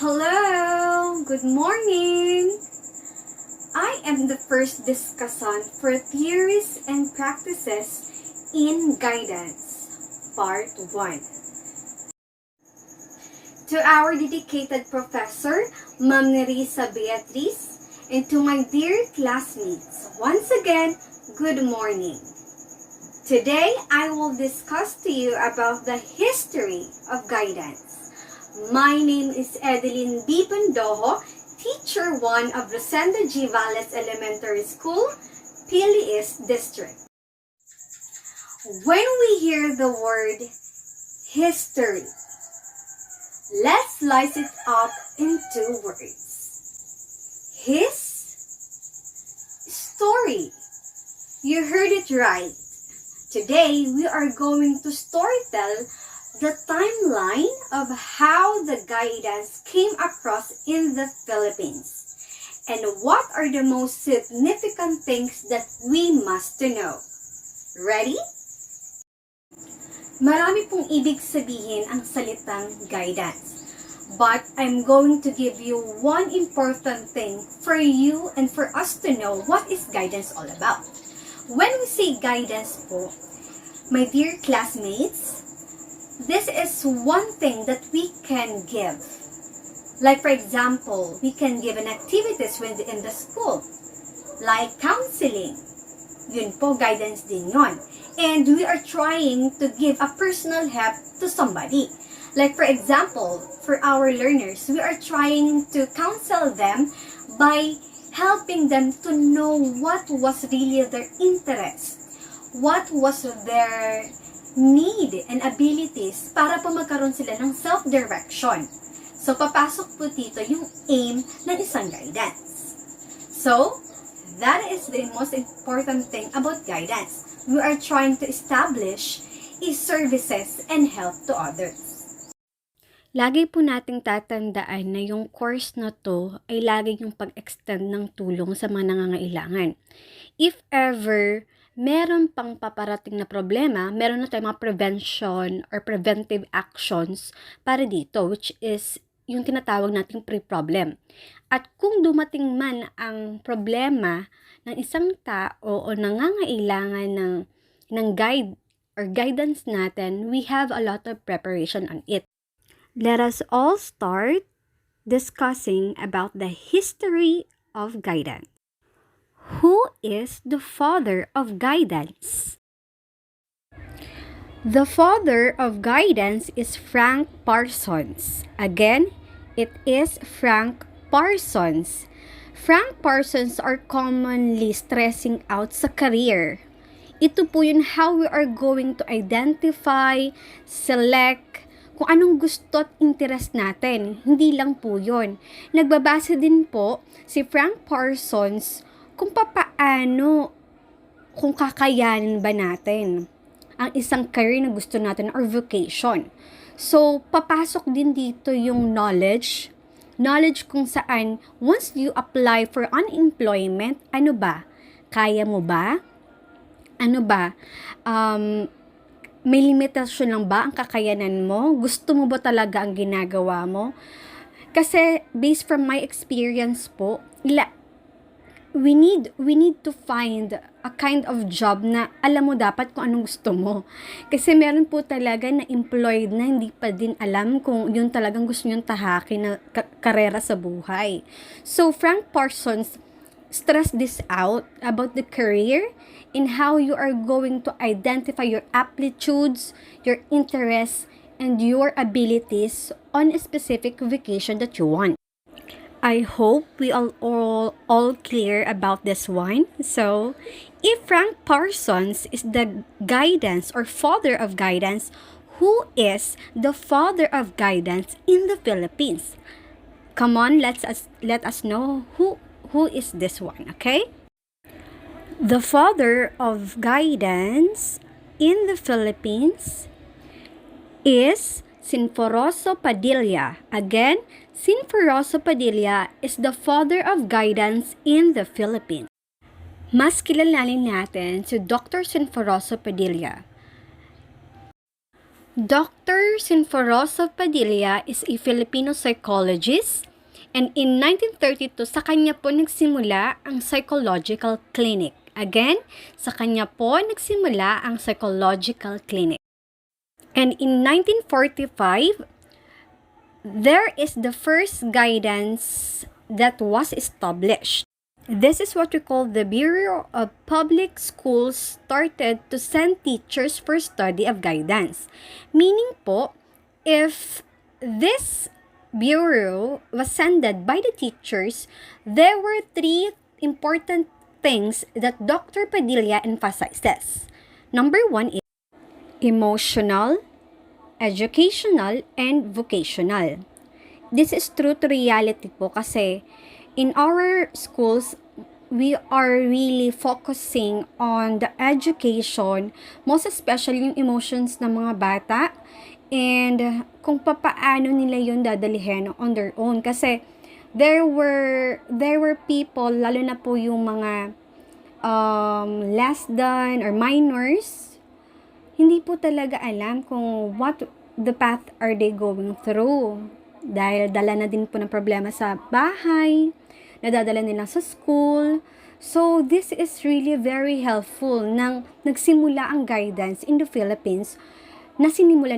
Hello! Good morning! I am the first discussant for Theories and Practices in Guidance, Part 1. To our dedicated professor, Ma'am Nerissa Beatriz, and to my dear classmates, once again, good morning. Today, I will discuss to you about the history of guidance. My name is Edeline B. Pandojo, Teacher 1 of Rosenda G. Valles Elementary School, Pili East District. When we hear the word history, let's slice it up in two words. His story. You heard it right. Today, we are going to storytell the timeline of how the guidance came across in the Philippines and what are the most significant things that we must know. Ready? Marami pong ibig sabihin ang salitang guidance. But I'm going to give you one important thing for you and for us to know what is guidance all about. When we say guidance po, my dear classmates, this is one thing that we can give. Like for example, we can give an activities within the school. Like counseling. Yun po, guidance din yun. And we are trying to give a personal help to somebody. Like for example, for our learners, we are trying to counsel them by helping them to know what was really their interest. What was their need and abilities para po magkaroon sila ng self-direction. So, papasok po dito yung aim ng isang guidance. So, that is the most important thing about guidance. We are trying to establish services and help to others. Lagi po nating tatandaan na yung course na to ay lagi yung pag-extend ng tulong sa mga nangangailangan. If ever meron pang paparating na problema, meron na tayong mga prevention or preventive actions para dito, which is yung tinatawag nating pre-problem. At kung dumating man ang problema ng isang tao o nangangailangan ng guide or guidance natin, we have a lot of preparation on it. Let us all start discussing about the history of guidance. Who is the father of guidance? The father of guidance is Frank Parsons. Again, it is Frank Parsons. Frank Parsons are commonly stressing out sa career. Ito po yun how we are going to identify, select, kung anong gusto at interest natin. Hindi lang po yun. Nagbabase din po si Frank Parsons kung papaano, kung kakayanin ba natin ang isang career na gusto natin or vocation. So, papasok din dito yung knowledge kung saan once you apply for unemployment, ano ba? Kaya mo ba? Ano ba? May limitasyon lang ba ang kakayanan mo? Gusto mo ba talaga ang ginagawa mo? Kasi based from my experience po, we need to find a kind of job na alam mo dapat kung anong gusto mo. Kasi meron po talaga na employed na hindi pa din alam kung yun talagang gusto niyong tahakin na karera sa buhay. So, Frank Parsons stressed this out about the career and how you are going to identify your aptitudes, your interests, and your abilities on a specific vocation that you want. I hope we are all clear about this one. So, if Frank Parsons is the guidance or father of guidance, who is the father of guidance in the Philippines? Come on, let us know who is this one, okay? The father of guidance in the Philippines is Sinforoso Padilla. Again, Sinforoso Padilla is the father of guidance in the Philippines. Mas kilalanin natin si Dr. Sinforoso Padilla. Dr. Sinforoso Padilla is a Filipino psychologist, and in 1932 sa kanya po nagsimula ang psychological clinic. Again, sa kanya po nagsimula ang psychological clinic. And in 1945, there is the first guidance that was established. This is what we call the Bureau of Public Schools started to send teachers for study of guidance. Meaning po, if this bureau was sended by the teachers, there were three important things that Dr. Padilla emphasizes. Number one is emotional, educational, and vocational. This is true to reality po kasi in our schools, we are really focusing on the education, most especially yung emotions ng mga bata and kung papaano nila yun dadalihin on their own. Kasi there were people, lalo na po yung mga less than or minors, hindi po talaga alam kung what the path are they going through. Dahil dala na din po ng problema sa bahay, nadadala nila sa school. So, this is really very helpful nang nagsimula ang guidance in the Philippines na sinimula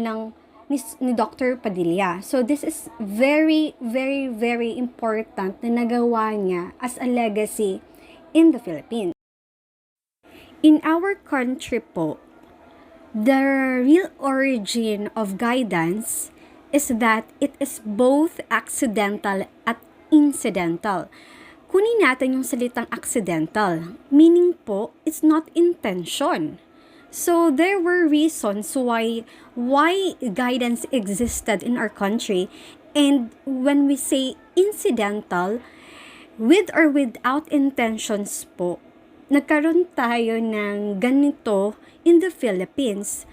ni Dr. Padilla. So, this is very, very, very important na nagawa niya as a legacy in the Philippines. In our country po, the real origin of guidance is that it is both accidental at incidental. Kunin natin yung salitang accidental. Meaning po, it's not intention. So, there were reasons why guidance existed in our country. And when we say incidental, with or without intentions po, nagkaroon tayo ng ganito in the Philippines.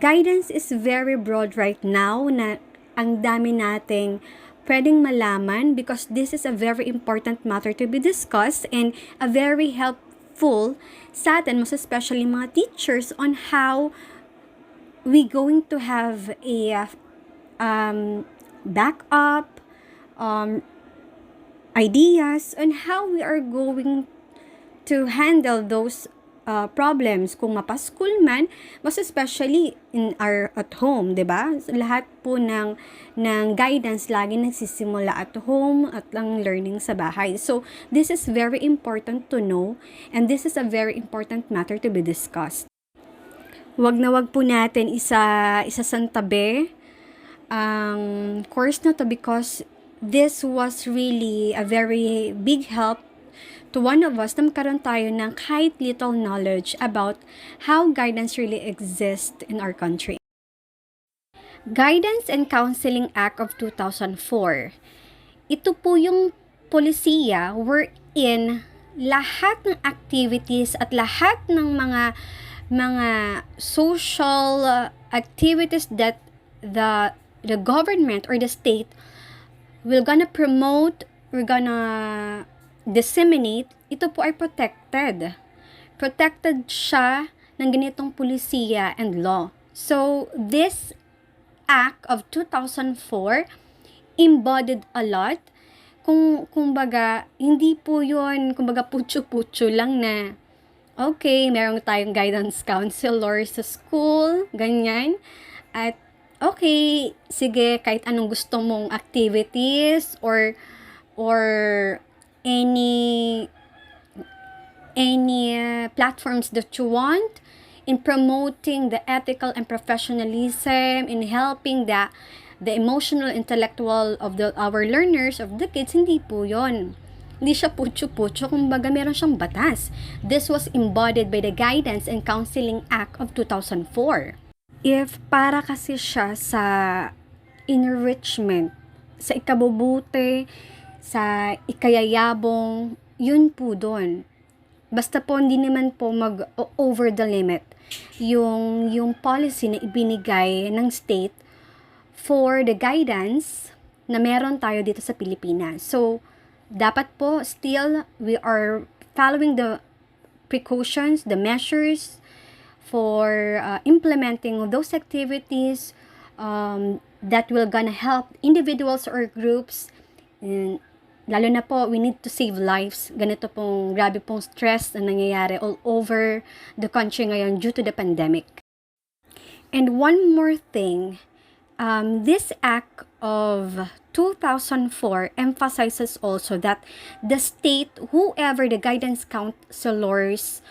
Guidance is very broad right now na ang dami nating pwedeng malaman because this is a very important matter to be discussed and a very helpful sa atin, most especially mga teachers, on how we going to have a backup ideas on how we are going to handle those problems kung mapa-school man, mas especially in our at home, 'di ba? Lahat po ng guidance lagi nagsisimula at home at lang learning sa bahay. So, this is very important to know and this is a very important matter to be discussed. Wag na wag po natin isasantabi ang course na to because this was really a very big help to one of us na magkaroon tayo ng kahit little knowledge about how guidance really exists in our country. Guidance and Counseling Act of 2004. Ito po yung polisiya wherein lahat ng activities at lahat ng mga social activities that the government or the state will gonna promote, we're gonna disseminate, ito po ay protected. Protected siya ng ganitong polisiya and law. So, this Act of 2004 embodied a lot. Kumbaga, hindi po yun, kumbaga putyo-putyo lang na, okay, meron tayong guidance counselor sa school, ganyan. At, okay, sige, kahit anong gusto mong activities or any platforms that you want in promoting the ethical and professionalism, in helping the emotional, intellectual of our learners, of the kids, hindi po yon. Hindi siya putyo-putyo, kumbaga meron siyang batas. This was embodied by the Guidance and Counseling Act of 2004. If para kasi siya sa enrichment, sa ikabubuti, sa ikayayabong, yun po doon. Basta po hindi naman po mag-over the limit yung policy na ibinigay ng state for the guidance na meron tayo dito sa Pilipinas. So, dapat po still we are following the precautions, the measures for implementing those activities that will gonna help individuals or groups. And lalo na po, we need to save lives. Ganito pong grabe pong stress na nangyayari all over the country ngayon due to the pandemic. And one more thing, this act of 2004 emphasizes also that the state, whoever the guidance counselors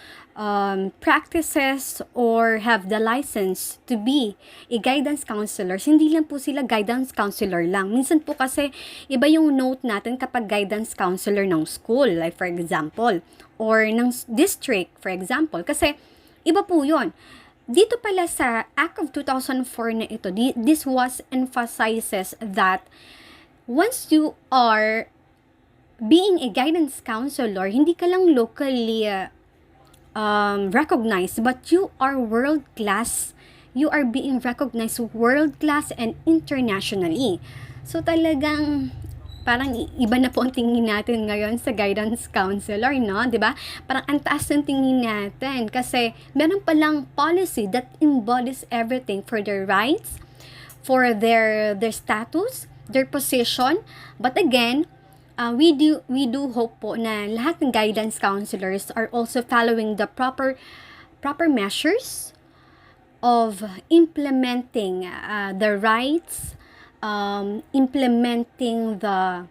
practices or have the license to be a guidance counselors, hindi lang po sila guidance counselor lang. Minsan po kasi iba yung note natin kapag guidance counselor ng school, like for example, or ng district, for example. Kasi iba po yun. Dito pala sa Act of 2004 na ito, this was emphasizes that once you are being a guidance counselor, hindi ka lang locally recognized, but you are world class. You are being recognized world class and internationally. So talagang parang iba na po ang tingin natin ngayon sa guidance counselor, no? 'Di ba? Parang ang taas ng tingin natin kasi meron palang policy that embodies everything for their rights, for their status, their position. But again, we do hope po na lahat ng guidance counselors are also following the proper measures of implementing the rights, implementing the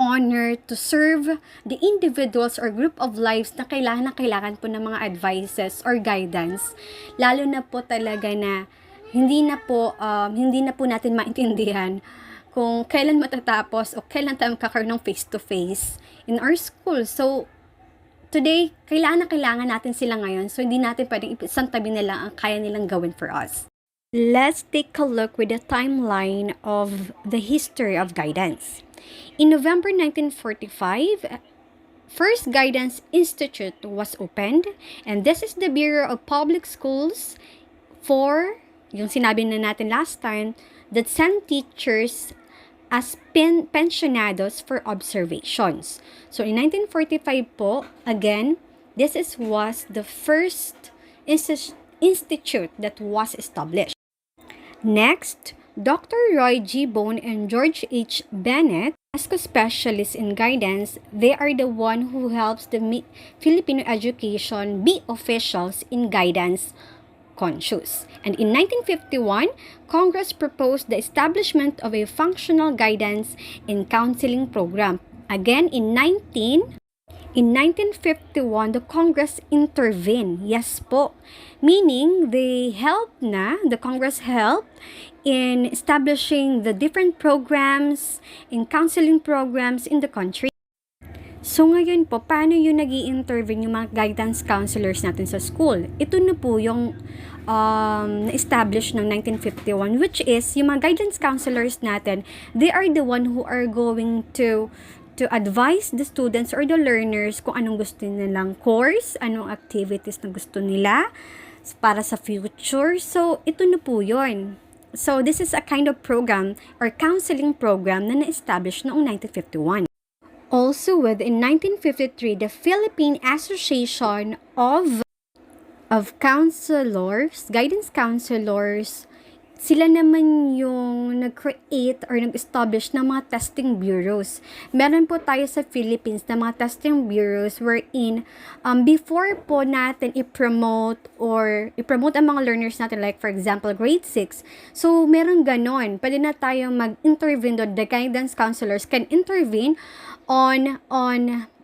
honor to serve the individuals or group of lives na kailangan po ng mga advices or guidance, lalo na po talaga na hindi na po natin maintindihan kung kailan matatapos o kailan tayo magkakaroon ng face-to-face in our school. So today, kailangan natin sila ngayon, so hindi natin pwedeng isang tabi na lang ang kaya nilang gawin for us. Let's take a look with the timeline of the history of guidance. In November 1945, first Guidance Institute was opened, and this is the Bureau of Public Schools for, yung sinabi na natin last time, that send teachers as pensionados for observations. So in 1945 po, again, was the first institute that was established. Next, Dr. Roy G. Bone and George H. Bennett, as specialists in guidance, they are the one who helps the Filipino education be officials in guidance conscious. And in 1951, Congress proposed the establishment of a functional guidance and counseling program. Again, in 1951, the Congress intervened. Yes po. Meaning, the Congress helped in establishing the different programs and counseling programs in the country. So ngayon po, paano yung nag-i-intervene yung mga guidance counselors natin sa school? Ito na po yung na-establish ng 1951, which is yung mga guidance counselors natin, they are the one who are going to advise the students or the learners kung anong gusto nilang course, anong activities na gusto nila para sa future. So, ito na po yun. So, this is a kind of program or counseling program na na-establish noong 1951. Also, within 1953, the Philippine Association of Counselors, Guidance Counselors, sila naman yung nag-create or nag-establish ng mga testing bureaus. Meron po tayo sa Philippines na mga testing bureaus wherein before po natin i-promote ang mga learners natin, like for example, grade 6. So, meron ganon. Pwede na tayo mag-intervene doon. The guidance counselors can intervene on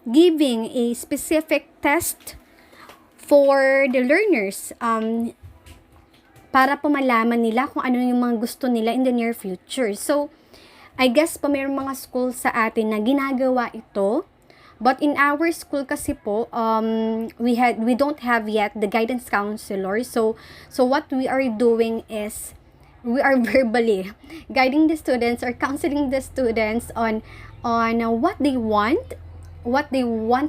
giving a specific test for the learners para po malaman nila kung ano yung mga gusto nila in the near future. So, I guess po mayroong mga school sa atin na ginagawa ito. But in our school kasi po, we don't have yet the guidance counselor. So what we are doing is, we are verbally guiding the students or counseling the students on what they want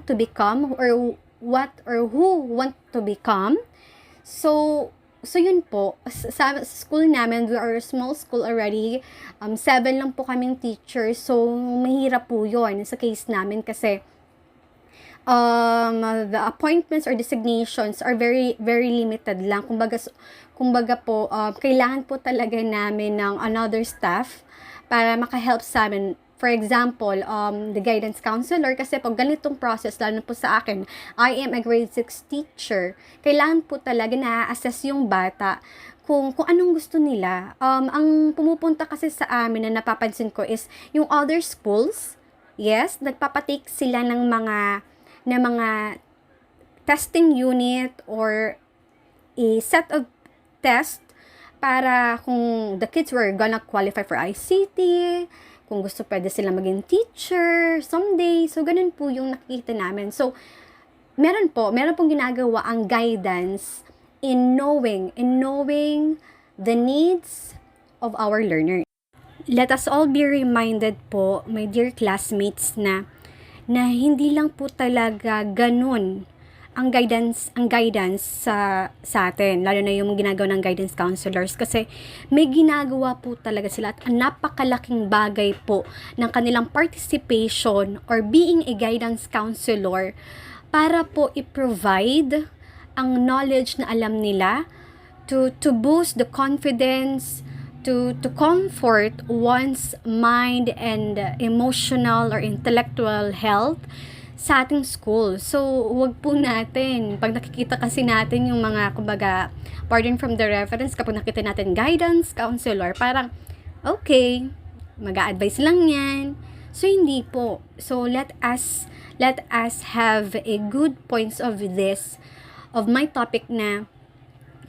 to become, or who want to become. So yun po, sa school namin, we are a small school already. 7 lang po kaming teachers. So, mahirap po yun sa case namin kasi the appointments or designations are very very limited lang. Kumbaga po, kailangan po talaga namin ng another staff para maka-help sa amin. For example, the guidance counselor, kasi po ganitong process, lalo po sa akin, I am a grade 6 teacher. Kailangan po talaga na-assess yung bata kung anong gusto nila. Ang pumupunta kasi sa amin na napapansin ko is yung other schools, yes, nagpapatake sila ng mga testing unit or a set of test para kung the kids were gonna qualify for ICT, kung gusto pwede sila maging teacher someday. So, ganun po yung nakikita namin. So, meron pong ginagawa ang guidance in knowing the needs of our learners. Let us all be reminded po, my dear classmates, na hindi lang po talaga ganun ang guidance sa atin, lalo na yung ginagawa ng guidance counselors, kasi may ginagawa po talaga sila at napakalaking bagay po ng kanilang participation or being a guidance counselor para po i-provide ang knowledge na alam nila to boost the confidence, to comfort one's mind and emotional or intellectual health sa ating school. So, wag po natin, pag nakikita kasi natin yung mga, kumbaga, pardon from the reference, kapag nakita natin guidance counselor, parang, okay, mag-a-advise lang yan. So, hindi po. So, let us have a good points of this, of my topic na,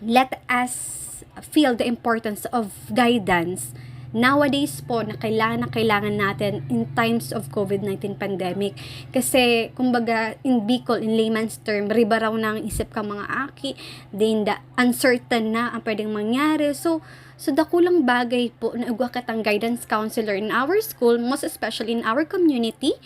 let us feel the importance of guidance nowadays po na kailangan natin in times of COVID-19 pandemic. Kasi, kumbaga, in Bicol, in layman's term, riba raw na ang isip ka mga aki, then uncertain na ang pwedeng mangyari. So dakulang bagay po na ugwakat ang guidance counselor in our school, most especially in our community,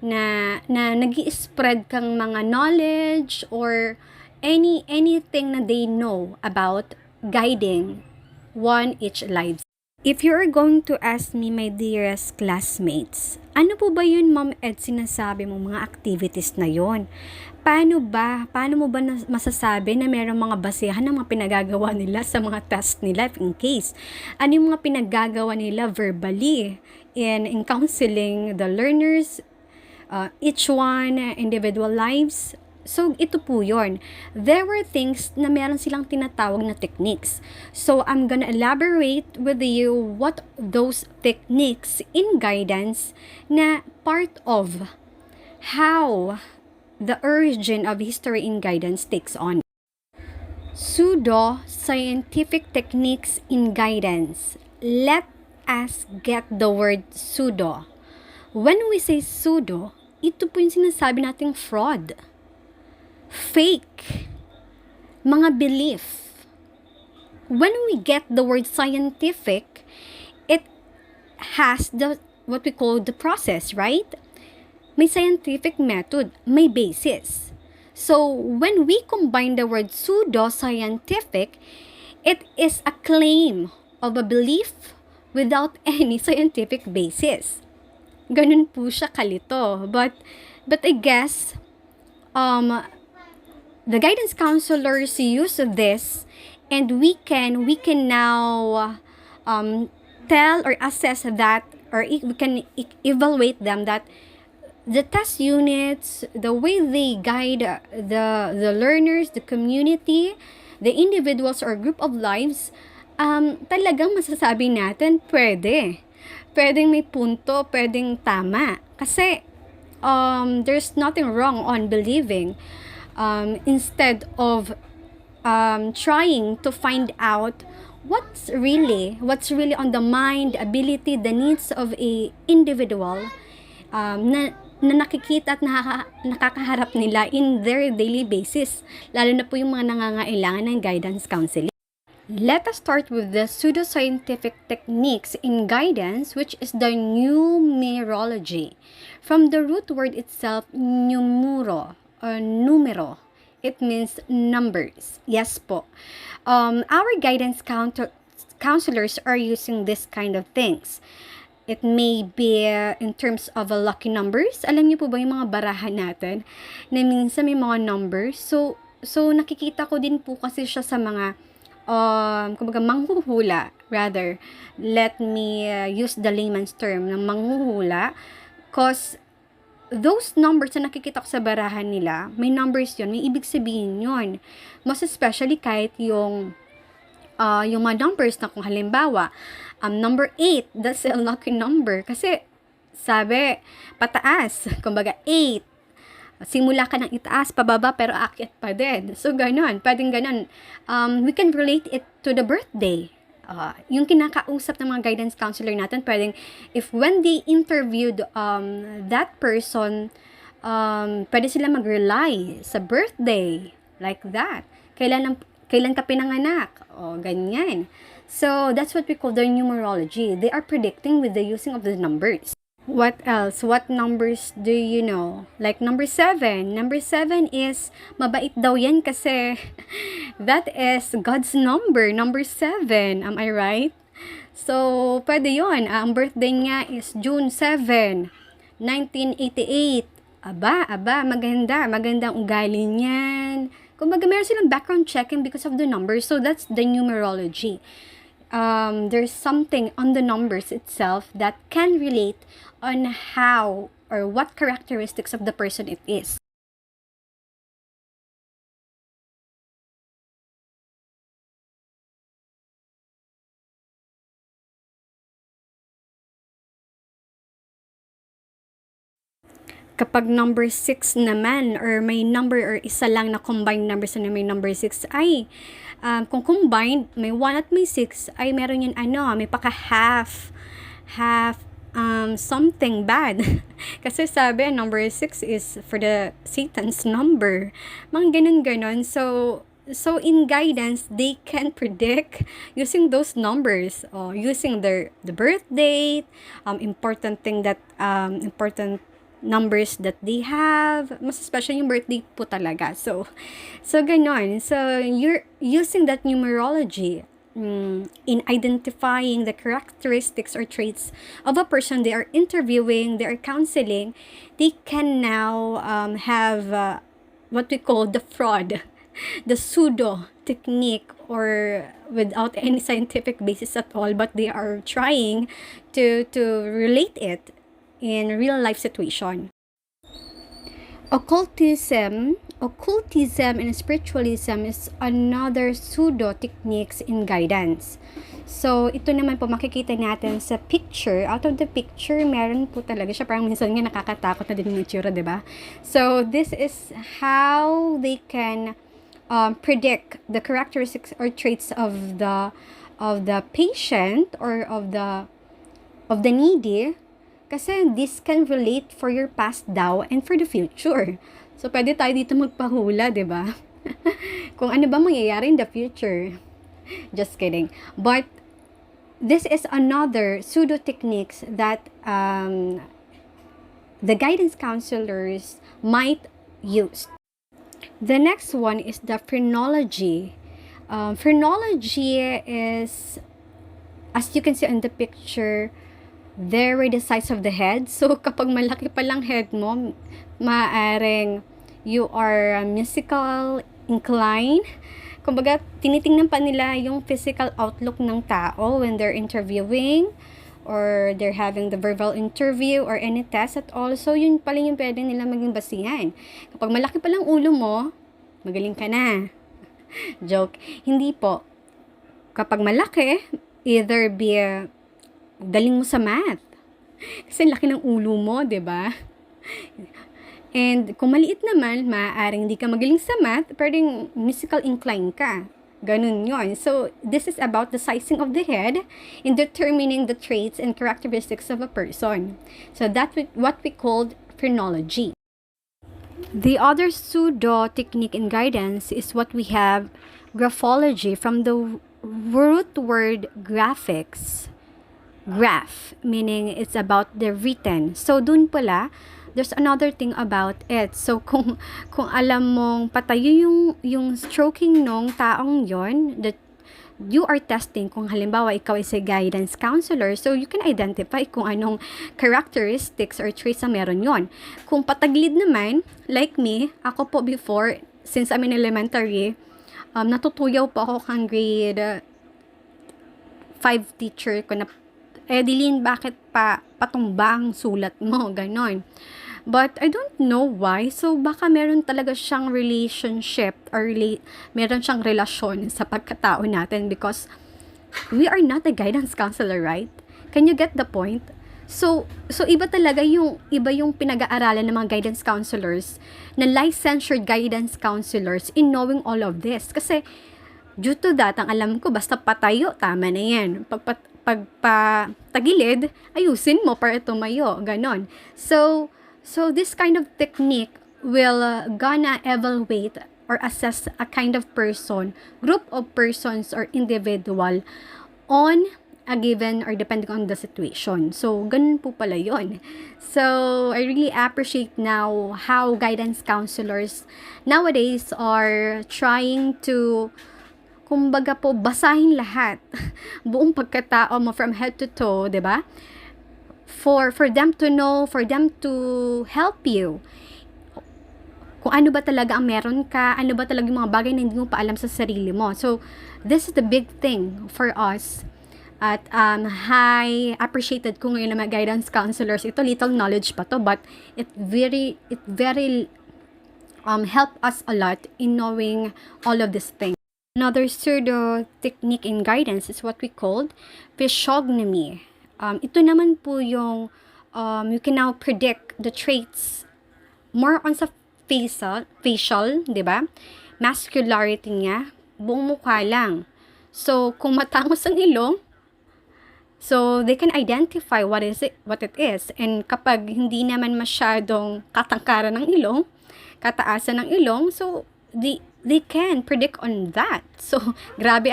na nag-i-spread kang mga knowledge or anything na they know about guiding one each lives. If you are going to ask me, my dearest classmates, ano po ba yun, Ma'am Ed, sinasabi mo mga activities na yon? Paano mo ba masasabi na mayroong mga basehan ng mga pinagagawa nila sa mga test nila in case? Ano yung mga pinagagawa nila verbally in counseling the learners, each one, individual lives? So, ito po yun. There were things na meron silang tinatawag na techniques. So, I'm gonna elaborate with you what those techniques in guidance na part of how the origin of history in guidance takes on. Pseudo-scientific techniques in guidance. Let us get the word pseudo. When we say pseudo, ito po yung sinasabi nating fraud, fake, mga belief. When we get the word scientific, it has what we call the process, right? May scientific method, may basis. So, when we combine the word pseudo-scientific, it is a claim of a belief without any scientific basis. Ganun po siya kalito. But I guess, the guidance counselors use this, and we can now tell or assess that, or we can evaluate them, that the test units, the way they guide the learners, the community, the individuals or group of lives, talagang masasabi natin pwedeng may punto, pwedeng tama. Kasi there's nothing wrong on believing. Instead of trying to find out what's really on the mind, ability, the needs of a individual na nakikita at nakakaharap nila in their daily basis, lalo na po yung mga nangangailangan ng guidance counseling. Let us start with the pseudoscientific techniques in guidance, which is the numerology. From the root word itself, numero, it means numbers. Yes po. Our guidance counselors are using this kind of things. It may be in terms of a lucky numbers. Alam niyo po ba yung mga barahan natin na minsan may mga numbers? So nakikita ko din po kasi siya sa mga kumbaga manghuhula. Rather, let me use the layman's term ng manghuhula. Cause those numbers na nakikita ko sa barahan nila, may numbers yun, may ibig sabihin yun. Most especially kahit yung mga numbers na kung halimbawa, number 8, that's a lucky number. Kasi, sabi, pataas. Kumbaga, 8. Simula ka ng itaas, pababa, pero aakyat pa din. So, ganun. Pwedeng ganun. We can relate it to the birthday. Yung kinakausap ng mga guidance counselor natin, pwedeng, if when they interviewed that person, pwede sila mag-rely sa birthday. Like that. Kailan ka pinanganak? O, ganyan. So, that's what we call the numerology. They are predicting with the using of the numbers. What else? What numbers do you know? Like number 7. Number 7 is, mabait daw yan kasi that is God's number. Number 7. Am I right? So, pwede yun. Ang birthday niya is June 7, 1988. Aba, magandang ugali niyan. Kumbaga, meron silang background checking because of the numbers. So, that's the numerology. There's something on the numbers itself that can relate on how or what characteristics of the person it is. Kapag number 6 naman, or may number or isa lang na combined numbers na may number 6, ay, kung combined, may 1 at may 6, ay meron yun, may paka-half, something bad. Kasi sabi, number 6 is for the Satan's number. Mga ganun-ganon. So in guidance, they can predict using those numbers, using the birth date, important numbers that they have, mas especially yung birthday po talaga. So ganon. So, you're using that numerology in identifying the characteristics or traits of a person they are interviewing, they are counseling. They can now have what we call the fraud, the pseudo technique, or without any scientific basis at all, but they are trying to relate it in real life situation. Occultism and spiritualism is another pseudo techniques in guidance. So, ito naman po makikita natin sa picture. Out of the picture, meron po talaga siya. Parang minsan nga nakakatakot na din yung itsura, diba? So, this is how they can predict the characteristics or traits of the patient or of the needy. Kasi this can relate for your past daw and for the future. So, pwede tayo dito magpahula, di ba? Kung ano ba mangyayari in the future. Just kidding. But, this is another pseudo techniques that the guidance counselors might use. The next one is the phrenology. Phrenology is, as you can see in the picture, there were the size of the head. So, kapag malaki pa lang head mo, maaring you are musical inclined. Kumbaga, tinitingnan pa nila yung physical outlook ng tao when they're interviewing or they're having the verbal interview or any test at all. So, yun pala yung pwede nila maging basihan. Kapag malaki pa lang ulo mo, magaling ka na. Joke. Hindi po. Kapag malaki, either be galing mo sa math. Kasi laki ng ulo mo, 'di ba? And kung maliit naman, maaaring hindi ka magaling sa math, pwedeng musical incline ka. Ganun yon. So, this is about the sizing of the head in determining the traits and characteristics of a person. So, that's what we called phrenology. The other pseudo technique in guidance is what we have graphology, from the root word graphics. Graph, meaning it's about the written. So, dun pala, there's another thing about it. So, kung alam mong patayo yung stroking nung taong yon, you are testing kung halimbawa ikaw is a guidance counselor, so you can identify kung anong characteristics or traits ang meron yon. Kung pataglid naman, like me, ako po before, since I'm in elementary, natutuyaw po ako kang grade 5 teacher ko na, Dilin, bakit patumba ang sulat mo? Ganon. But I don't know why. So, baka meron talaga siyang relationship or meron siyang relasyon sa pagkatao natin because we are not a guidance counselor, right? Can you get the point? So iba talaga iba yung pinag-aaralan ng mga guidance counselors na licensed guidance counselors in knowing all of this. Kasi, due to that, ang alam ko, basta patayo, tama na yan. Pagpatagilid, ayusin mo para tumayo. Ganon. So this kind of technique will gonna evaluate or assess a kind of person, group of persons or individual on a given or depending on the situation. So, ganun po pala yun. So, I really appreciate now how guidance counselors nowadays are trying to, kumbaga po, basahin lahat. Buong pagkatao mo from head to toe, di ba? For them to know, for them to help you. Kung ano ba talaga ang meron ka, ano ba talaga yung mga bagay na hindi mo pa alam sa sarili mo. So, this is the big thing for us. At high appreciated ko ngayon na mga guidance counselors. Ito, little knowledge pa to, but it very help us a lot in knowing all of these things. Another pseudo technique in guidance is what we called physiognomy. Ito naman po yung you can now predict the traits more on sa facial, di ba? Muscularity niya, buong mukha lang. So, kung matangos ang ilong, so they can identify what it is. And kapag hindi naman masyadong katangkaran ng ilong, kataasan ng ilong, so they can predict on that. So, grabe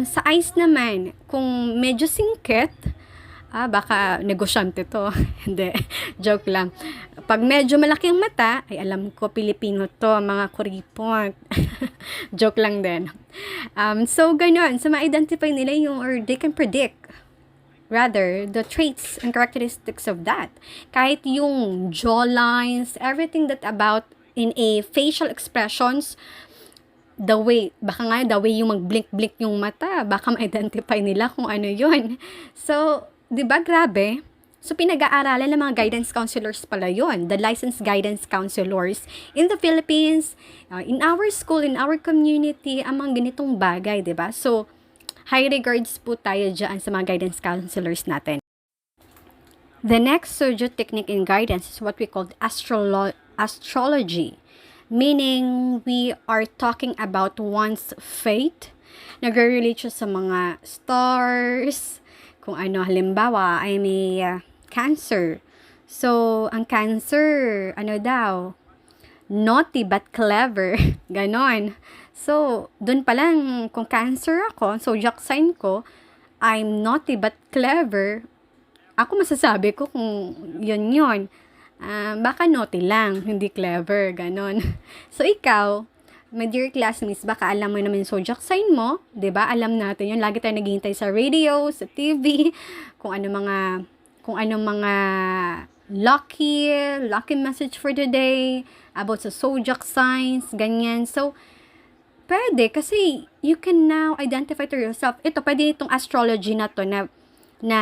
sa eyes naman, kung medyo singkit, baka negosyante to. Hindi, joke lang. Pag medyo malaki ang mata, ay alam ko, Pilipino to, mga kuripot. Joke lang din. So, ganun. So, ma-identify nila or they can predict, rather, the traits and characteristics of that. Kahit yung jawlines, everything that about in a facial expressions, the way yung mag-blink-blink yung mata, baka ma-identify nila kung ano yun. So, di ba grabe? So, pinag-aaralan ng mga guidance counselors pala yun, the licensed guidance counselors in the Philippines, in our school, in our community, ang mga ganitong bagay, di ba? So, high regards po tayo dyan sa mga guidance counselors natin. The next pseudo technique in guidance is what we call astrology. Meaning, we are talking about one's fate. Nag-relate siya sa mga stars. Kung ano, halimbawa, I may Cancer. So, ang Cancer, naughty but clever. Ganon. So, dun pa lang, kung Cancer ako, zodiac sign ko, I'm naughty but clever. Ako masasabi ko kung yun. Baka naughty lang, hindi clever, ganon. So, ikaw, my dear classmates, baka alam mo naman yung zodiac sign mo, 'di ba? Alam natin yun. Lagi tayo naghihintay sa radio, sa TV, kung ano mga lucky message for the day, about sa zodiac signs, ganyan. So, pwede, kasi you can now identify to yourself. Ito, pwede itong astrology na to, na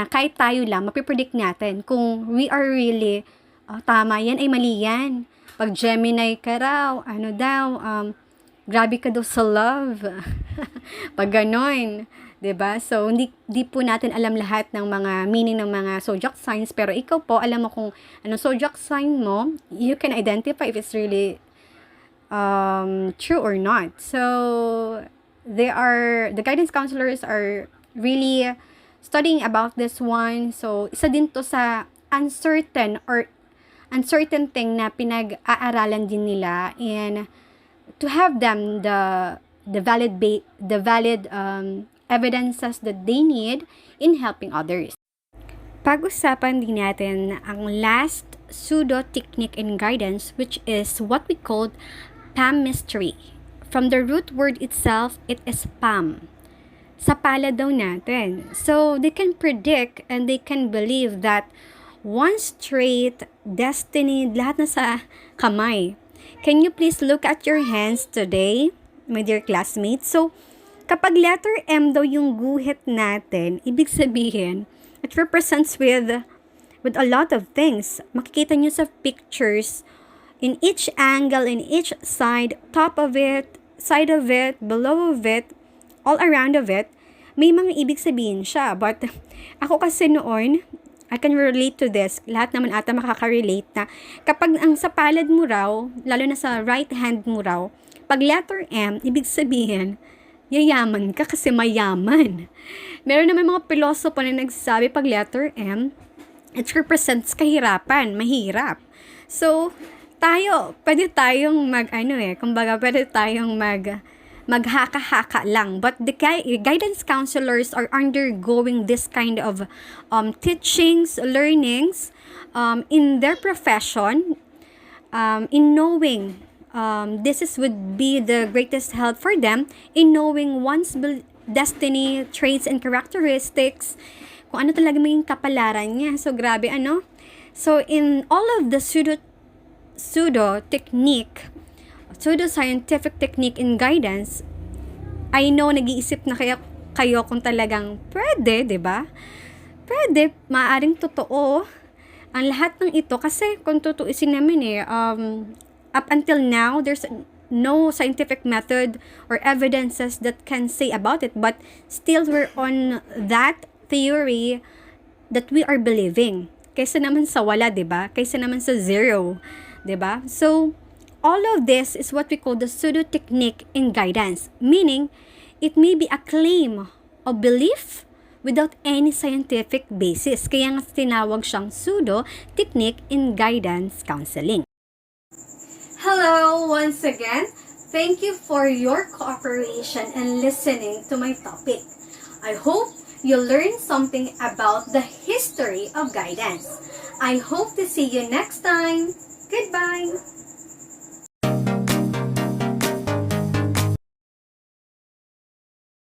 kahit tayo lang, mapipredict natin kung we are really tama yan, ay mali yan. Pag Gemini ka raw, grabe ka daw sa love. Pag ganon, 'di ba? So, hindi po natin alam lahat ng mga meaning ng mga zodiac signs, pero ikaw po, alam mo kung anong zodiac sign mo, you can identify if it's really true or not. So, the guidance counselors are really studying about this one. So, isa din to sa uncertain thing na pinag-aaralan din nila, and to have them the valid evidences that they need in helping others. Pag-usapan din natin ang last pseudo technique in guidance, which is what we called palmistry. From the root word itself, it is palm. sa palad daw natin. So, they can predict and they can believe that one straight destiny, lahat na sa kamay. Can you please look at your hands today, my dear classmates? So, kapag letter M daw yung guhit natin, ibig sabihin, it represents with a lot of things. Makikita nyo sa pictures, in each angle, in each side, top of it, side of it, below of it, all around of it, may mga ibig sabihin siya. But ako kasi noon, I can relate to this. Lahat naman ata makaka-relate na kapag ang sa palad mo raw, lalo na sa right hand mo raw, pag letter M, ibig sabihin, yayaman ka kasi mayaman. Meron naman mga pilosopo na nagsasabi pag letter M, it represents kahirapan, mahirap. So, pwede tayong kumbaga pwede tayong maghaka-haka lang. But the guidance counselors are undergoing this kind of teachings, learnings in their profession, in knowing would be the greatest help for them in knowing one's destiny, traits, and characteristics, kung ano talaga maging kapalaran niya. So, grabe, So, in all of the pseudo-scientific technique in guidance, I know nag-iisip na kayo kung talagang pwede, 'di ba? Pwede, maaaring totoo ang lahat ng ito kasi kung tutuusin namin up until now there's no scientific method or evidences that can say about it, but still we're on that theory that we are believing. Kaysa naman sa wala, 'di ba? Kaysa naman sa zero, 'di ba? So, all of this is what we call the pseudo technique in guidance, meaning it may be a claim of belief without any scientific basis. Kaya nga tinawag siyang pseudo technique in guidance counseling. Hello once again. Thank you for your cooperation and listening to my topic. I hope you learned something about the history of guidance. I hope to see you next time. Goodbye.